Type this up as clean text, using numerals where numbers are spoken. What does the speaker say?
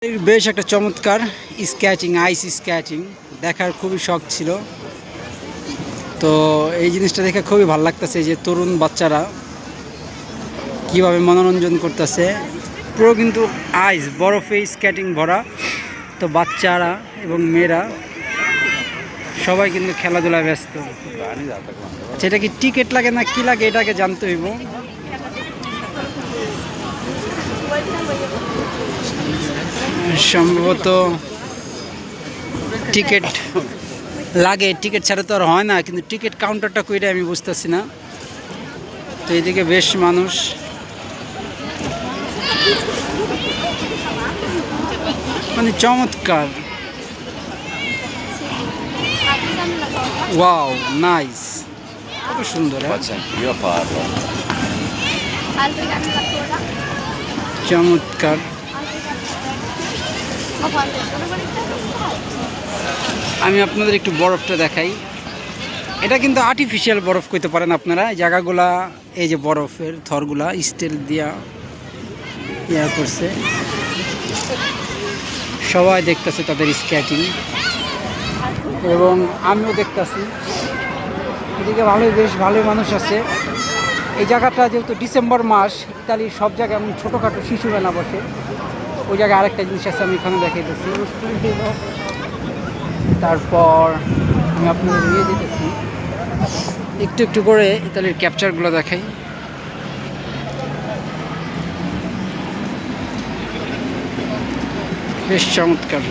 বেশ একটা চমৎকার স্কেচিং, আইস স্কেচিং দেখার খুবই শখ ছিল। তো এই জিনিসটা দেখে খুবই ভালো লাগতেছে যে তরুণ বাচ্চারা কিভাবে মনোরঞ্জন করতেছে। পুরো কিন্তু আইস বরফে স্কেটিং ভরা। তো বাচ্চারা এবং মেয়েরা সবাই কিন্তু খেলাধুলায় ব্যস্ত। আচ্ছা, এটা কি টিকিট লাগে না কি লাগে এটাকে জানতে হইব। সম্ভবত টিকিট লাগে, টিকিট ছাড়া তো আর হয় না, কিন্তু টিকিট কাউন্টারটা কইটা আমি বুঝতেছি না। তো এইদিকে বেশ মানুষ, মানে চমৎকার। ওয়াও, নাইস, কত সুন্দর। Faccia anch'io farlo. Altri cani ancora? চমৎকার। Ma quante sono quelle? আমি আপনাদের একটু বরফটা দেখাই। এটা কিন্তু আর্টিফিশিয়াল বরফ কইতে পারেন আপনারা। এই জায়গাগুলা, এই যে বরফের থরগুলা স্টিল দিয়া ইয়া করছে। সবাই দেখতেছে তাদের স্কেটিং এবং আমিও দেখতেছি। এদিকে বেশ ভালোই মানুষ আছে। এই জায়গাটা যেহেতু ডিসেম্বর মাস, ইতালির সব জায়গায় এমন ছোটোখাটো শিশু মেলা বসে। ওই জায়গায় আরেকটা জিনিস আছে, আমি এখানে দেখাইতেছি। তারপর আমি আপনাদের নিয়ে যেতেছি একটু একটু করে ইতালির ক্যাপচারগুলো দেখাই। বেশ চমৎকার।